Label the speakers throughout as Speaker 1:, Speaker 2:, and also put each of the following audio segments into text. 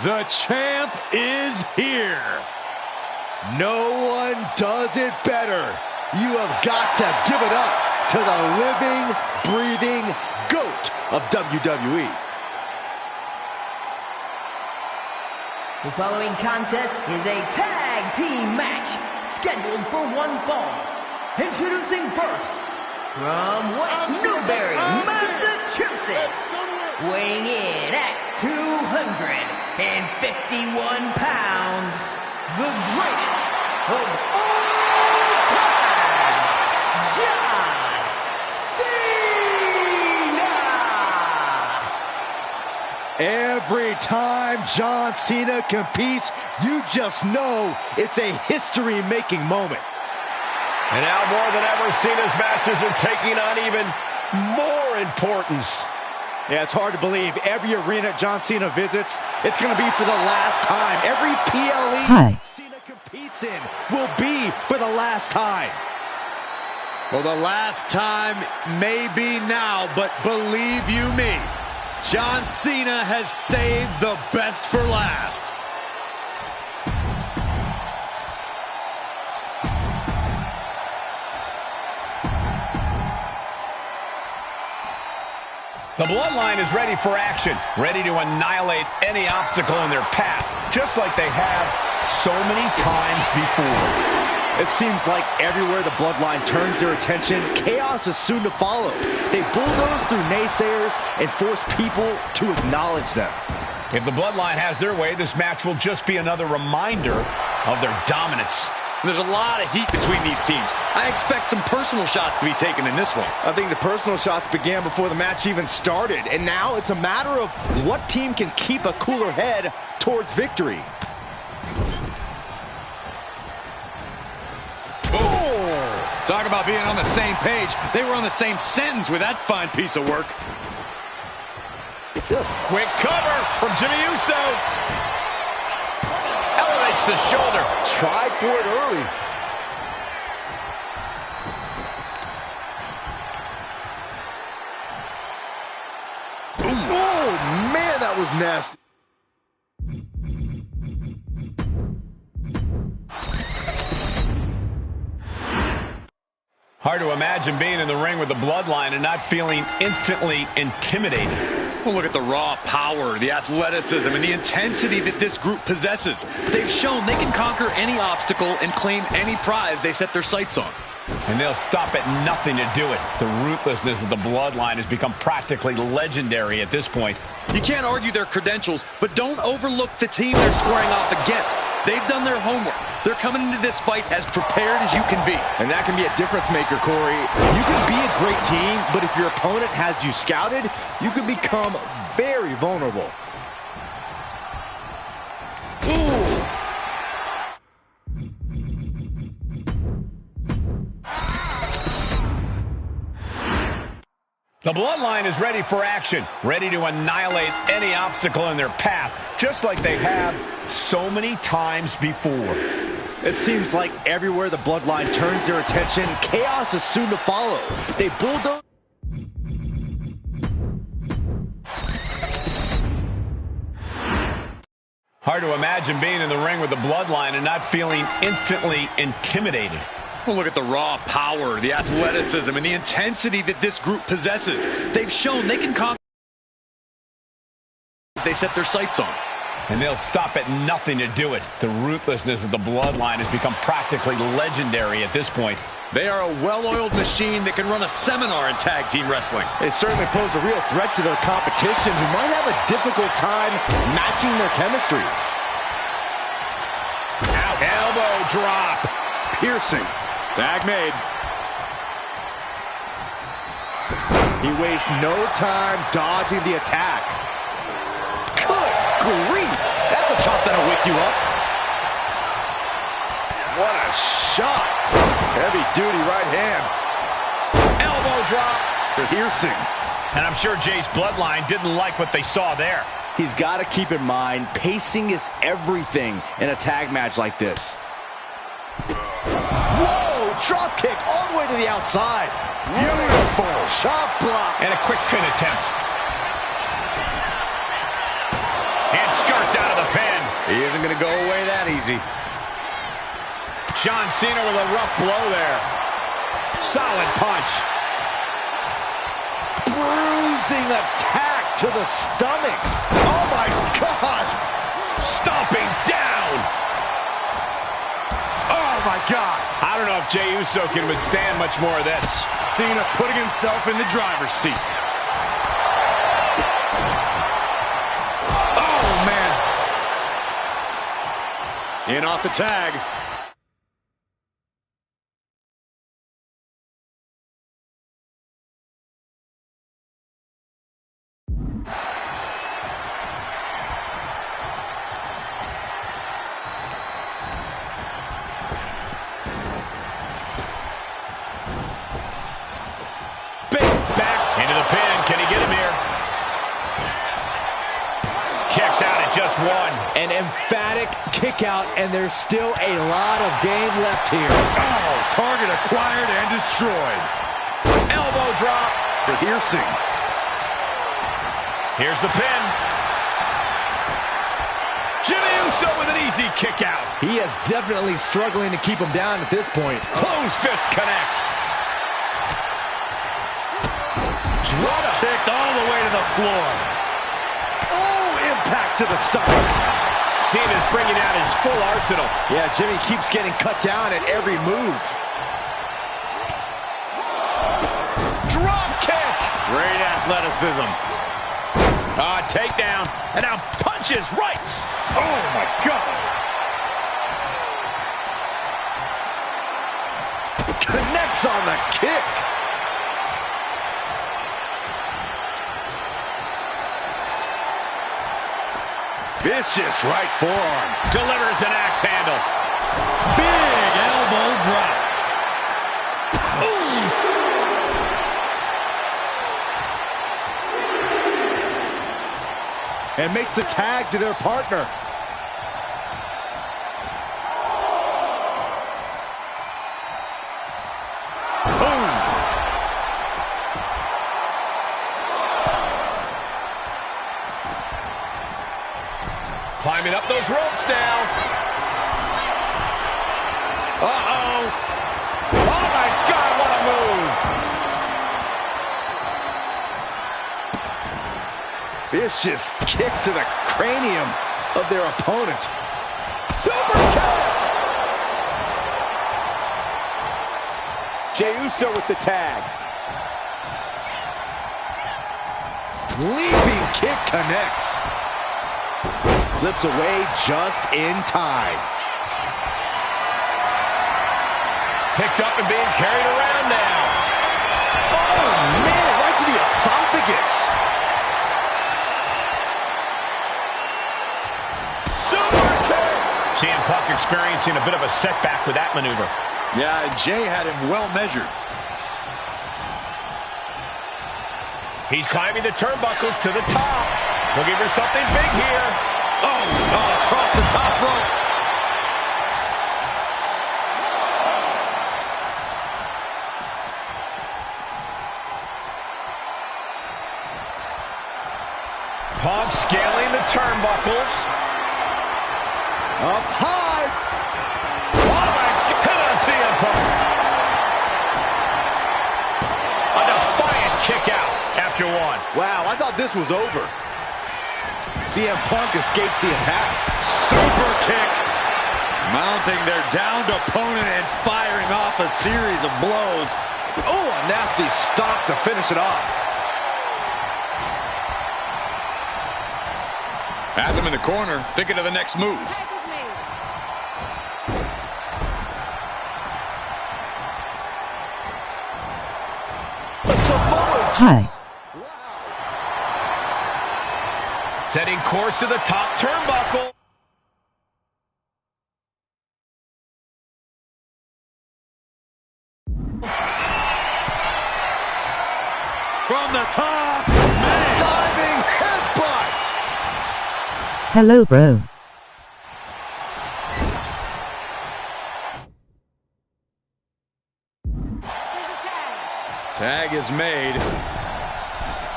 Speaker 1: The champ is here. No one does it better. You have got to give it up to the living, breathing GOAT of WWE.
Speaker 2: The following contest is a tag team match scheduled for one fall. Introducing first, from West Newbury, Massachusetts, weighing in at 251 pounds, the greatest of all time, John Cena!
Speaker 1: Every time John Cena competes, you just know it's a history-making moment.
Speaker 3: And now more than ever, Cena's matches are taking on even more importance.
Speaker 1: Yeah, it's hard to believe. Every arena John Cena visits, it's going to be for the last time. Every PLE Cena competes in will be for the last time. Well, the last time may be now, but believe you me, John Cena has saved the best for last.
Speaker 3: The Bloodline is ready for action, ready to annihilate any obstacle in their path, just like they have so many times before.
Speaker 1: It seems like everywhere the Bloodline turns their attention, chaos is soon to follow. They bulldoze through naysayers and force people to acknowledge them.
Speaker 3: If the Bloodline has their way, this match will just be another reminder of their dominance.
Speaker 4: There's a lot of heat between these teams. I expect some personal shots to be taken in this one.
Speaker 1: I think the personal shots began before the match even started, and now it's a matter of what team can keep a cooler head towards victory.
Speaker 4: Oh! Talk about being on the same page. They were on the same sentence with that fine piece of work.
Speaker 3: Just quick cover from Jimmy Uso. Elevates the shoulder.
Speaker 1: Tried for it early. Oh, man, that was nasty.
Speaker 3: Hard to imagine being in the ring with the Bloodline and not feeling instantly intimidated.
Speaker 4: Well, look at the raw power, the athleticism, and the intensity that this group possesses. They've shown they can conquer any obstacle and claim any prize they set their sights on.
Speaker 3: And they'll stop at nothing to do it. The ruthlessness of the Bloodline has become practically legendary at this point.
Speaker 4: You can't argue their credentials, but don't overlook the team they're squaring off against. They've done their homework. They're coming into this fight as prepared as you can be.
Speaker 1: And that can be a difference maker, Corey. You can be a great team, but if your opponent has you scouted, you can become very vulnerable. Ooh.
Speaker 3: The Bloodline is ready for action, ready to annihilate any obstacle in their path, just like they have so many times before.
Speaker 1: It seems like everywhere the Bloodline turns their attention, chaos is soon to follow. They bulldoze.
Speaker 3: Hard to imagine being in the ring with the Bloodline and not feeling instantly intimidated.
Speaker 4: Well, look at the raw power, the athleticism, and the intensity that this group possesses. They've shown they can conquer they set their sights on.
Speaker 3: And they'll stop at nothing to do it. The ruthlessness of the Bloodline has become practically legendary at this point.
Speaker 4: They are a well-oiled machine that can run a seminar in tag team wrestling.
Speaker 1: They certainly pose a real threat to their competition, who might have a difficult time matching their chemistry.
Speaker 3: Out. Elbow drop.
Speaker 1: Piercing.
Speaker 4: Tag made.
Speaker 1: He wastes no time dodging the attack. Good grief! That's a chop that'll wake you up. What a shot! Heavy duty right hand.
Speaker 3: Elbow drop.
Speaker 1: Piercing.
Speaker 3: And I'm sure Jay's Bloodline didn't like what they saw there.
Speaker 1: He's got to keep in mind, pacing is everything in a tag match like this. Whoa! Drop kick all the way to the outside. Beautiful. Chop block.
Speaker 3: And a quick pin attempt. And skirts out of the pin.
Speaker 1: He isn't going to go away that easy.
Speaker 3: John Cena with a rough blow there. Solid punch.
Speaker 1: Bruising attack to the stomach. Oh my God.
Speaker 3: Stomping down.
Speaker 1: Oh my God.
Speaker 3: I don't know if Jey Uso can withstand much more of this.
Speaker 4: Cena putting himself in the driver's seat.
Speaker 1: Oh man.
Speaker 4: In off the tag.
Speaker 3: An
Speaker 1: emphatic kick out, and there's still a lot of game left here.
Speaker 4: Oh, target acquired and destroyed.
Speaker 3: Elbow drop.
Speaker 1: Piercing.
Speaker 3: Here's the pin. Jimmy Uso with an easy kick out.
Speaker 1: He is definitely struggling to keep him down at this point.
Speaker 3: Closed fist connects.
Speaker 4: Drop kicked all the way to the floor.
Speaker 1: Oh, impact to the stomach.
Speaker 3: Cena's bringing out his full arsenal.
Speaker 1: Yeah, Jimmy keeps getting cut down at every move.
Speaker 3: Drop kick.
Speaker 4: Great athleticism.
Speaker 3: Takedown. And now punches right.
Speaker 4: Oh, my God.
Speaker 1: Connects on the kick. Vicious right forearm.
Speaker 3: Delivers an axe handle.
Speaker 4: Big elbow drop.
Speaker 1: And makes the tag to their partner.
Speaker 3: Climbing up those ropes now.
Speaker 1: Uh-oh. Oh, my God, what a move. Vicious kick to the cranium of their opponent. Super kick. Jey Uso with the tag. Leaping kick connects. Slips away just in time.
Speaker 3: Picked up and being carried around now.
Speaker 1: Oh, man, right to the esophagus. Super kick.
Speaker 3: Punk experiencing a bit of a setback with that maneuver.
Speaker 4: Yeah, and Jay had him well measured.
Speaker 3: He's climbing the turnbuckles to the top. Looking for something big here.
Speaker 4: Oh, across the top rope.
Speaker 3: Punk scaling the turnbuckles.
Speaker 1: Up high.
Speaker 3: Oh my God, CM Punk. A defiant kick out after one.
Speaker 1: Wow, I thought this was over. CM Punk escapes the attack.
Speaker 4: Super kick. Mounting their downed opponent and firing off a series of blows.
Speaker 1: Oh, a nasty stop to finish it off.
Speaker 4: Has him in the corner, thinking of the next move.
Speaker 5: Hi.
Speaker 3: Setting course to the top turnbuckle.
Speaker 4: From the top. Man.
Speaker 1: Diving headbutt.
Speaker 5: Hello, bro.
Speaker 4: Tag is made.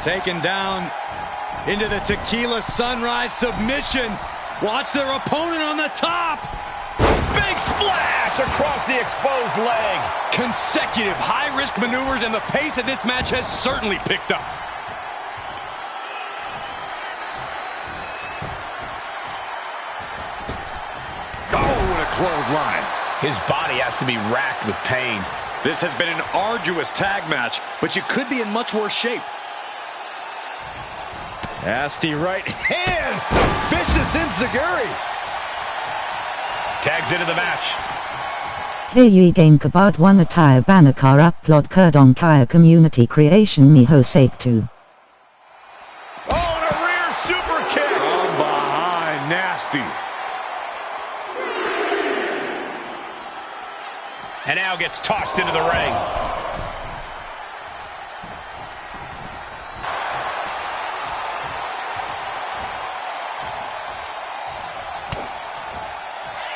Speaker 4: Taken down into the Tequila Sunrise submission. Watch their opponent on the top.
Speaker 3: Big splash across the exposed leg.
Speaker 4: Consecutive high-risk maneuvers, and the pace of this match has certainly picked up. Oh, what a clothesline.
Speaker 3: His body has to be racked with pain.
Speaker 4: This has been an arduous tag match, but you could be in much worse shape.
Speaker 1: Nasty right hand. Vicious enziguri.
Speaker 3: Tags into the match.
Speaker 5: Tae game kabad one attire banakar upload kurdon kaya community creation miho sake too.
Speaker 3: Oh, and a rear super kick.
Speaker 4: From behind, nasty.
Speaker 3: And now gets tossed into the ring.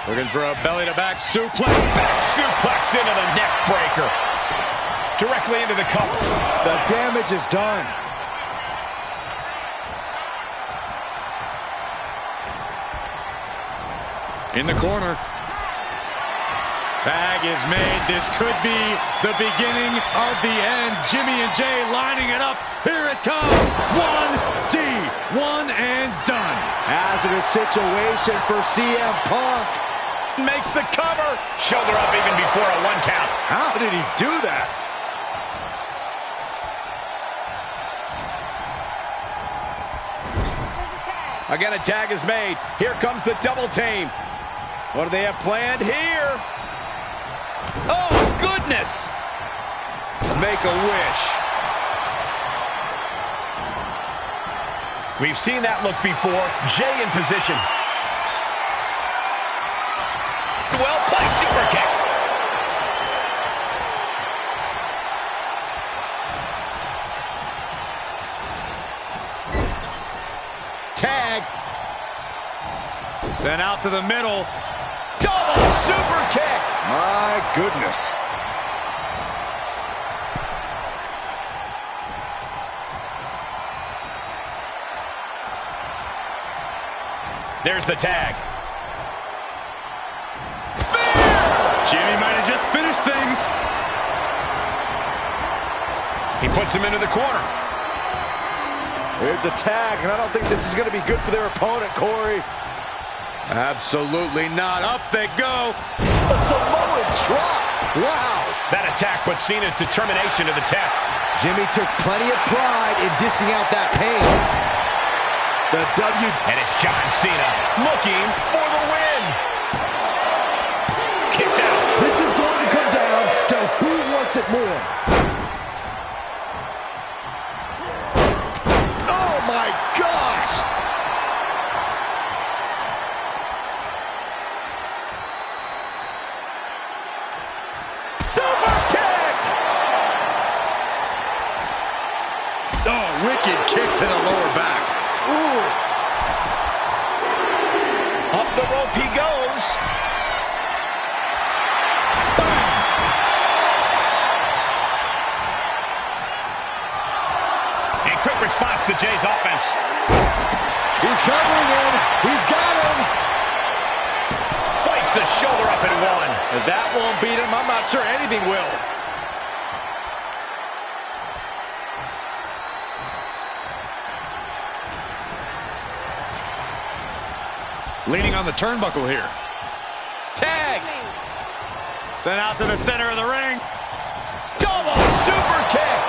Speaker 4: Looking for a belly-to-back suplex.
Speaker 3: Back suplex into the neck breaker. Directly into the cover.
Speaker 1: The damage is done.
Speaker 4: In the corner. Tag is made. This could be the beginning of the end. Jimmy and Jay lining it up. Here it comes. 1D. One and done.
Speaker 1: Hazardous situation for CM Punk.
Speaker 3: Makes the cover. Shoulder up even before a 1 count.
Speaker 1: How did he do that?
Speaker 3: Again, a tag is made. Here comes the double team. What do they have planned here? Oh, goodness!
Speaker 1: Make a wish.
Speaker 3: We've seen that look before. Jay in position. Well-placed super kick.
Speaker 4: Tag. Sent out to the middle.
Speaker 3: Double super kick.
Speaker 1: My goodness.
Speaker 3: There's the tag.
Speaker 4: Spear! Jimmy might have just finished things.
Speaker 3: He puts him into the corner.
Speaker 1: There's a tag, and I don't think this is going to be good for their opponent, Corey.
Speaker 4: Absolutely not. Up they go.
Speaker 1: A Samoan drop. Wow.
Speaker 3: That attack puts Cena's determination to the test.
Speaker 1: Jimmy took plenty of pride in dishing out that pain. The W.
Speaker 3: And it's John Cena looking for the win. Kicks out.
Speaker 1: This is going to come down to who wants it more. Oh, my gosh.
Speaker 4: kick to the lower back.
Speaker 1: Ooh.
Speaker 3: Up the rope he goes. And quick response to Jay's offense.
Speaker 1: He's covering him. He's got him.
Speaker 3: Fights the shoulder up and one.
Speaker 1: If that won't beat him, I'm not sure anything will.
Speaker 4: Leaning on the turnbuckle here.
Speaker 1: Tag. Sent out to the center of the ring.
Speaker 3: Double super kick.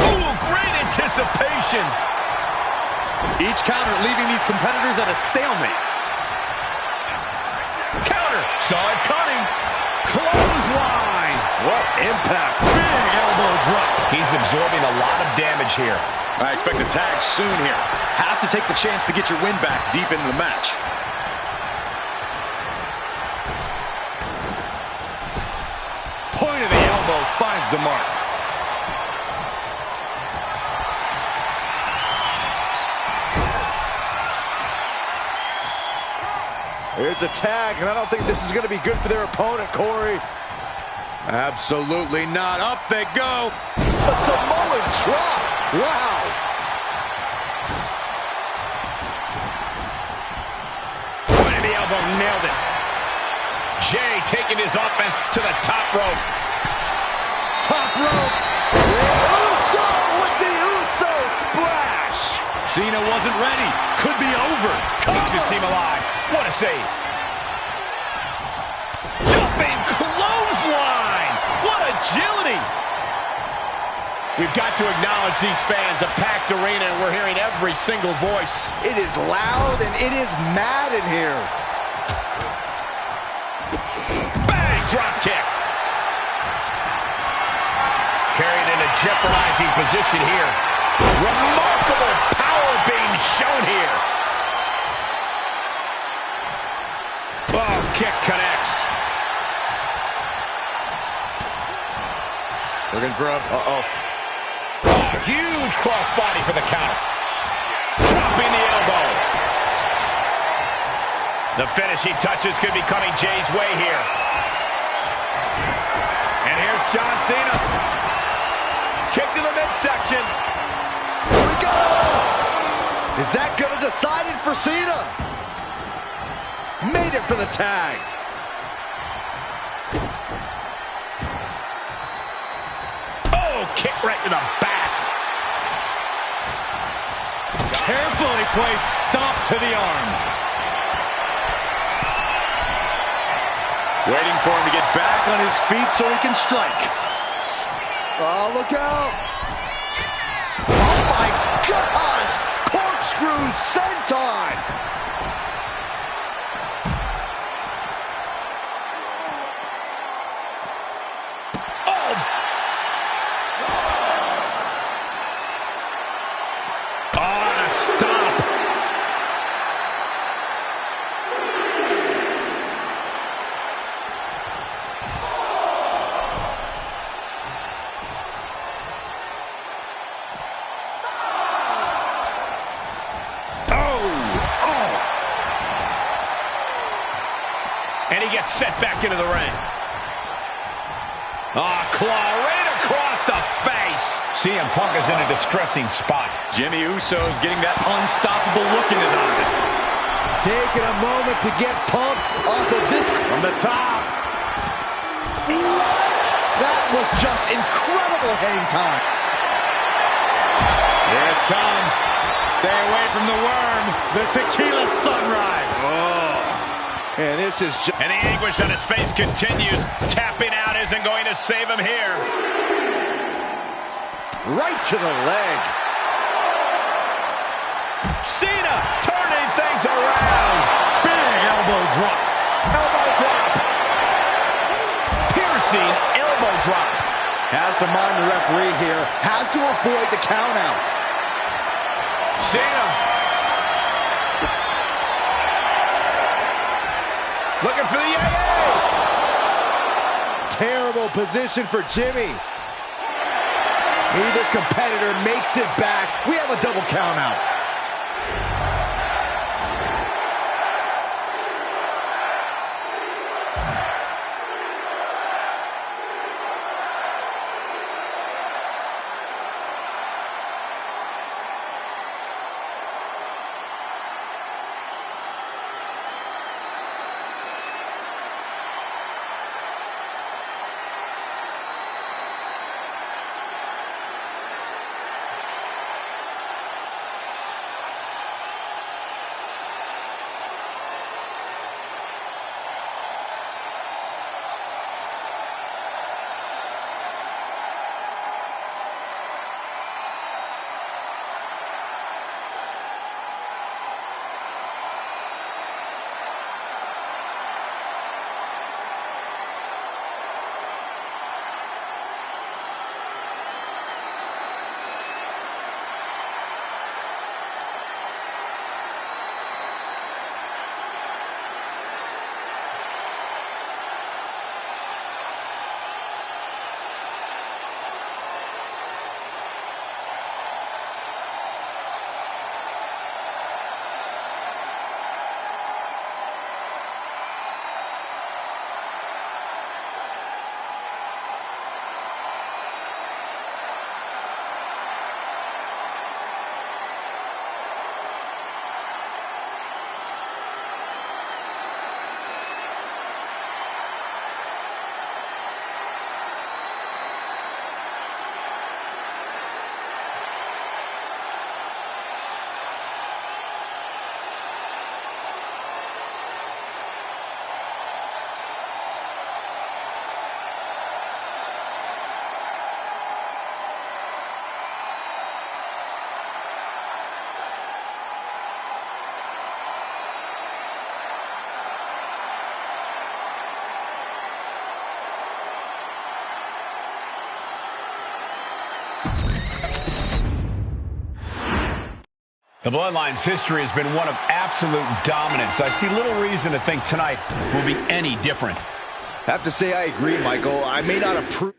Speaker 3: Ooh, great anticipation.
Speaker 4: Each counter leaving these competitors at a stalemate.
Speaker 3: Counter. Saw it coming.
Speaker 1: Clothesline. What impact. Big elbow drop.
Speaker 3: He's absorbing a lot of damage here.
Speaker 4: I expect a tag soon here. Have to take the chance to get your win back deep into the match.
Speaker 1: Point of the elbow finds the mark. Here's a tag, and I don't think this is going to be good for their opponent, Corey.
Speaker 4: Absolutely not. Up they go.
Speaker 1: A Samoan drop. Wow.
Speaker 3: Point of the elbow, nailed it. Jay taking his offense to the top rope.
Speaker 1: Top rope. Uso with the Uso splash.
Speaker 4: Cena wasn't ready. Could be over.
Speaker 3: Keeps his team alive. What a save. Jumping clothesline. What agility. We've got to acknowledge these fans, a packed arena, and we're hearing every single voice.
Speaker 1: It is loud and it is mad in here.
Speaker 3: Bang, drop kick. Carried in a jeopardizing position here. Remarkable power being shown here. Oh, kick connects.
Speaker 1: Looking for a... Uh-oh.
Speaker 3: Oh, huge crossbody for the counter. Dropping the elbow. The finishing touches could be coming Jay's way here.
Speaker 1: And here's John Cena. Kick to the midsection. Here we go. Is that going to decide it for Cena? Made it for the tag.
Speaker 3: Oh, kick right to the back.
Speaker 1: Carefully placed stomp to the arm.
Speaker 4: Waiting for him to get back on his feet so he can strike.
Speaker 1: Oh, look out. Oh, my gosh. Corkscrew senton.
Speaker 3: And he gets set back into the ring. Claw right across the face. CM Punk is in a distressing spot.
Speaker 4: Jimmy Uso's getting that unstoppable look in his eyes.
Speaker 1: Taking a moment to get pumped off of this from the top. What? That was just incredible hang time. Here it comes. Stay away from the worm. The tequila sunrise.
Speaker 3: Oh.
Speaker 1: And this is just...
Speaker 3: And the anguish on his face continues. Tapping out isn't going to save him here.
Speaker 1: Right to the leg.
Speaker 3: Cena turning things around.
Speaker 1: Big elbow drop. Elbow drop.
Speaker 3: Piercing elbow drop.
Speaker 1: Has to mind the referee here. Has to avoid the count out.
Speaker 3: Cena. Looking for the AA.
Speaker 1: Terrible position for Jimmy. Neither competitor makes it back. We have a double count out.
Speaker 3: The Bloodline's history has been one of absolute dominance. I see little reason to think tonight will be any different.
Speaker 1: I have to say I agree, Michael. I may not approve.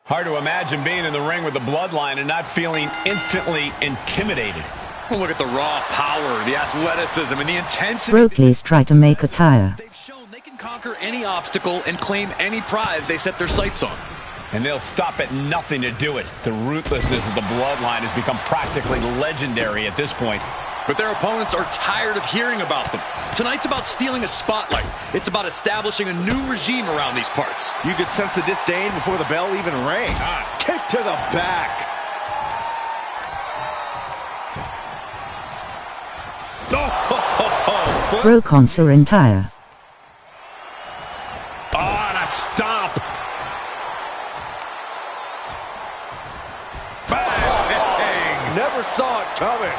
Speaker 3: Hard to imagine being in the ring with the Bloodline and not feeling instantly intimidated.
Speaker 4: Well, look at the raw power, the athleticism, and the intensity.
Speaker 5: Brokleys try to make a tire.
Speaker 4: They've shown they can conquer any obstacle and claim any prize they set their sights on.
Speaker 3: And they'll stop at nothing to do it. The ruthlessness of the Bloodline has become practically legendary at this point.
Speaker 4: But their opponents are tired of hearing about them. Tonight's about stealing a spotlight. It's about establishing a new regime around these parts.
Speaker 1: You could sense the disdain before the bell even rang. Kick to the back.
Speaker 5: Broconcer entire.
Speaker 3: Oh, and a stomp.
Speaker 1: Bang! Never saw it coming.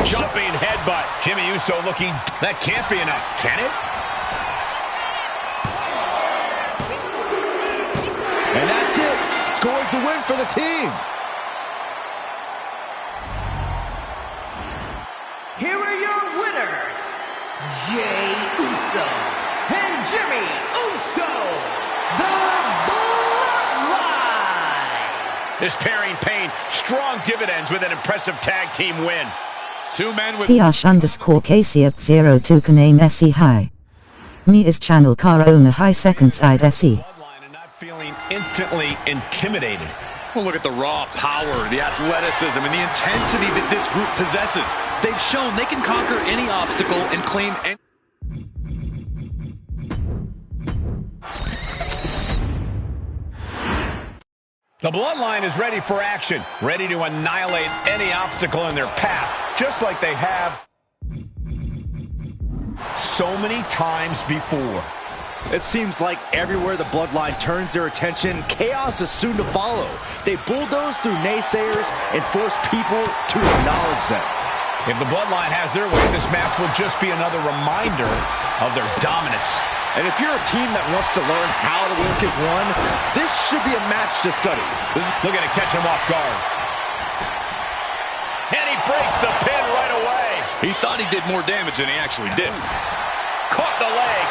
Speaker 3: Jumping headbutt. Jimmy Uso looking. That can't be enough, can it?
Speaker 1: And that's it. Scores the win for the team.
Speaker 2: Here are your winners, Jey Uso and Jimmy Uso, the Bloodline.
Speaker 3: This pairing paying strong dividends with an impressive tag team win. Two men with
Speaker 5: Piash_KCF02 can name SE high. Me is channel car owner high second side SE.
Speaker 3: Bloodline and not feeling instantly intimidated.
Speaker 4: Well, look at the raw power, the athleticism, and the intensity that this group possesses. They've shown they can conquer any obstacle and claim any...
Speaker 3: The Bloodline is ready for action, ready to annihilate any obstacle in their path, just like they have so many times before.
Speaker 1: It seems like everywhere the Bloodline turns their attention, chaos is soon to follow. They bulldoze through naysayers and force people to acknowledge them.
Speaker 3: If the Bloodline has their way, this match will just be another reminder of their dominance.
Speaker 1: And if you're a team that wants to learn how to work as one, this should be a match to study.
Speaker 3: Look at it catch him off guard. And he breaks the pin right away.
Speaker 4: He thought he did more damage than he actually did.
Speaker 3: Caught the leg.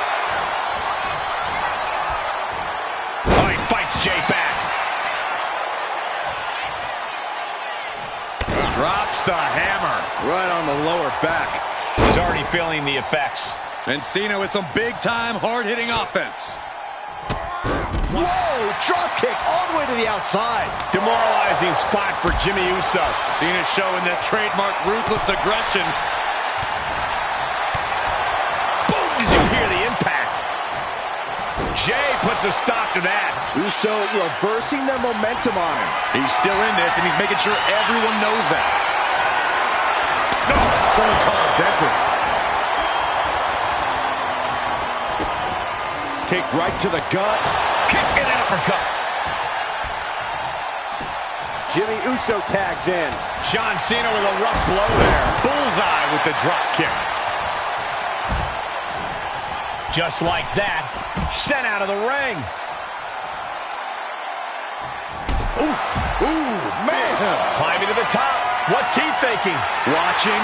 Speaker 3: Oh, he fights Jay back.
Speaker 4: Drops the hammer.
Speaker 1: Right on the lower back.
Speaker 3: He's already feeling the effects.
Speaker 4: And Cena with some big-time, hard-hitting offense.
Speaker 1: Whoa! Drop kick all the way to the outside.
Speaker 3: Demoralizing spot for Jimmy Uso.
Speaker 4: Cena showing that trademark ruthless aggression.
Speaker 3: Boom! Did you hear the impact? Jay puts a stop to that.
Speaker 1: Uso reversing their momentum on him.
Speaker 4: He's still in this, and he's making sure everyone knows that. No! Someone call a dentist.
Speaker 1: Kick right to the gut.
Speaker 3: Kick and an uppercut.
Speaker 1: Jimmy Uso tags in.
Speaker 3: John Cena with a rough blow there.
Speaker 4: Bullseye with the drop kick.
Speaker 3: Just like that, sent out of the ring.
Speaker 1: Oof. Ooh, man.
Speaker 3: Climbing to the top. What's he thinking?
Speaker 4: Watching,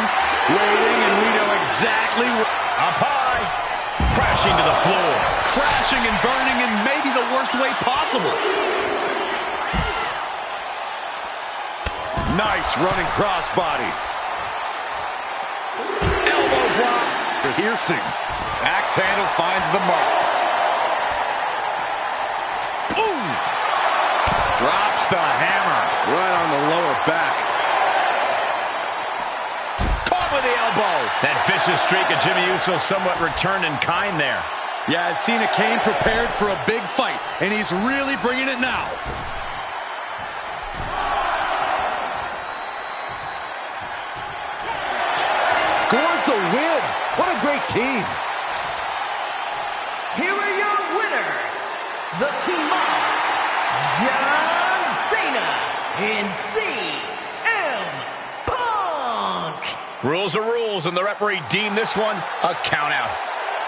Speaker 4: waiting, and we know exactly what.
Speaker 3: Up high. Crashing to the floor.
Speaker 4: Crashing and burning in maybe the worst way possible. Nice running crossbody.
Speaker 3: Elbow drop.
Speaker 4: Piercing. Axe handle finds the mark. Boom! Drops the hammer.
Speaker 1: Right on the lower back.
Speaker 3: Caught with the elbow. That vicious streak of Jimmy Uso somewhat returned in kind there.
Speaker 4: Yeah, Cena came prepared for a big fight, and he's really bringing it now.
Speaker 1: Scores the win. What a great team.
Speaker 2: Here are your winners, the team of John Cena and CM Punk.
Speaker 3: Rules are rules, and the referee deemed this one a count out.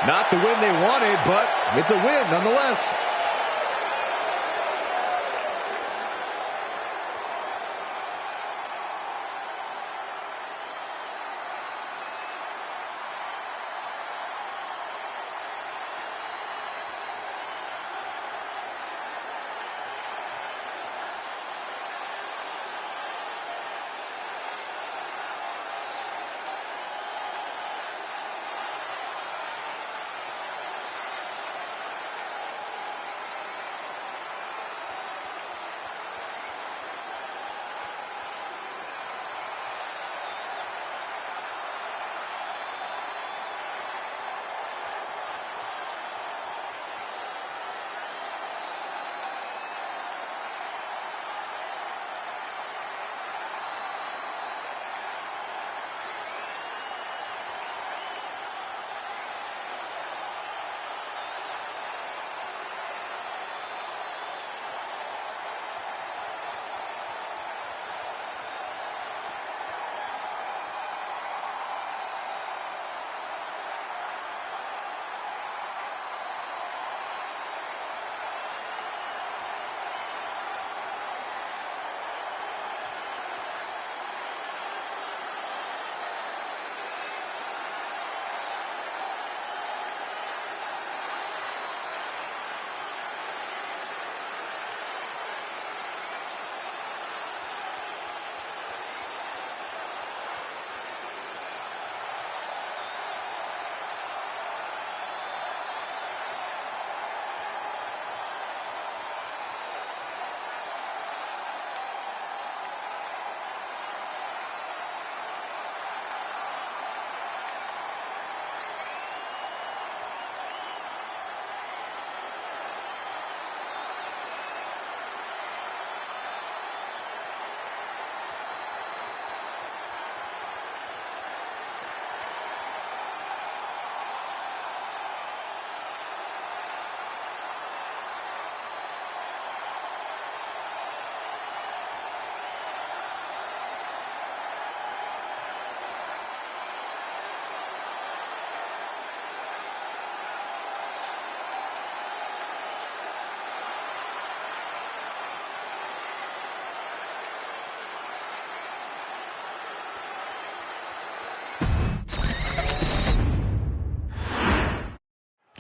Speaker 1: Not the win they wanted, but it's a win nonetheless.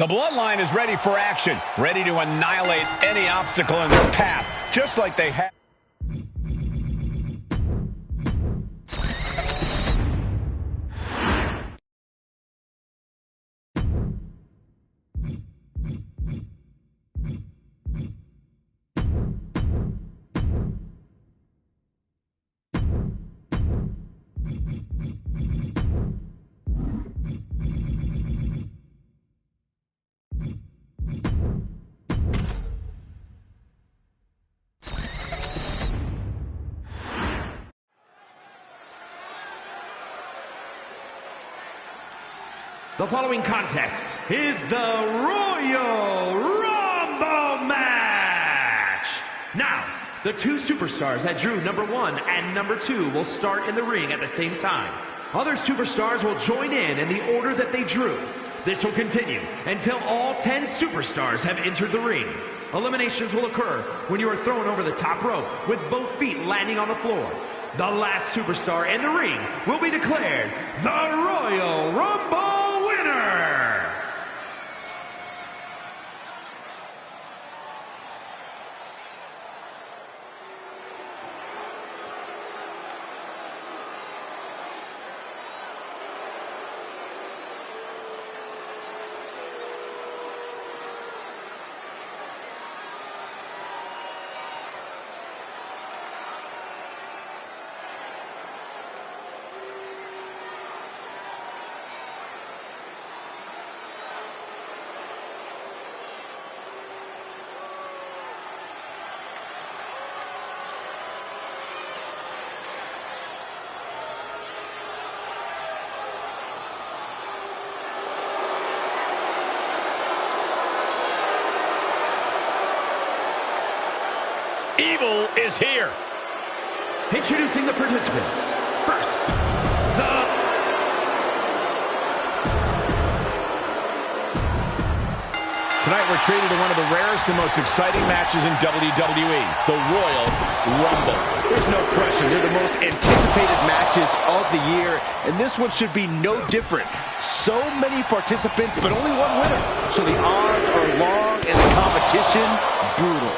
Speaker 3: The Bloodline is ready for action, ready to annihilate any obstacle in their path, just like they have.
Speaker 2: The following contest is the Royal Rumble match. Now, the two superstars that drew number 1 and number 2 will start in the ring at the same time. Other superstars will join in the order that they drew. This will continue until all 10 superstars have entered the ring. Eliminations will occur when you are thrown over the top rope with both feet landing on the floor. The last superstar in the ring will be declared the Royal Rumble winner.
Speaker 3: Evil is here.
Speaker 2: Introducing the participants. First,
Speaker 3: Tonight we're treated to one of the rarest and most exciting matches in WWE, the Royal Rumble.
Speaker 1: There's no question, they're the most anticipated matches of the year, and this one should be no different. So many participants, but only one winner. So the odds are long and the competition brutal.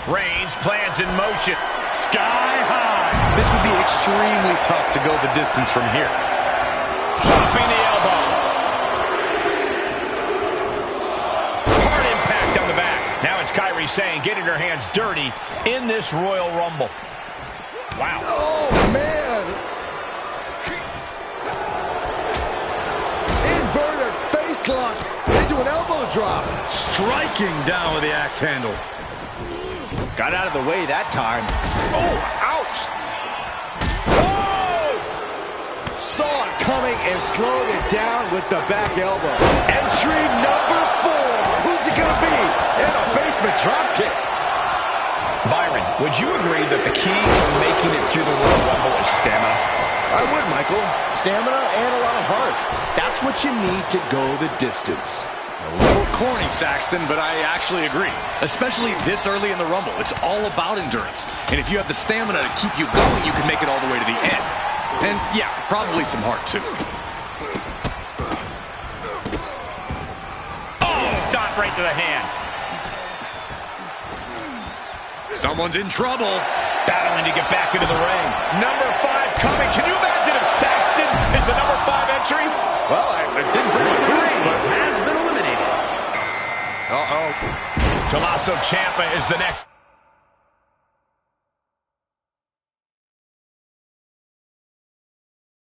Speaker 3: Reigns plans in motion. Sky high.
Speaker 4: This would be extremely tough to go the distance from here.
Speaker 3: Dropping the elbow. Hard impact on the back. Now it's Kairi Sane getting her hands dirty in this Royal Rumble. Wow.
Speaker 1: Oh, man. Inverted face lock into an elbow drop.
Speaker 4: Striking down with the axe handle.
Speaker 1: Got out of the way that time. Oh, ouch. Oh! Saw it coming and slowed it down with the back elbow. Entry number 4. Who's it going to be? And a basement dropkick.
Speaker 3: Byron, would you agree that the key to making it through the Royal Rumble is stamina?
Speaker 1: I would, Michael. Stamina and a lot of heart. That's what you need to go the distance.
Speaker 4: A little corny, Saxton, but I actually agree. Especially this early in the Rumble. It's all about endurance. And if you have the stamina to keep you going, you can make it all the way to the end. And yeah, probably some heart too.
Speaker 3: Oh, stop right to the hand.
Speaker 4: Someone's in trouble.
Speaker 3: Battling to get back into the ring. Number 5 coming. Can you imagine if Saxton is the number 5 entry?
Speaker 1: Well, I didn't bring my boots, but
Speaker 2: has been eliminated.
Speaker 3: Tommaso Ciampa is the next.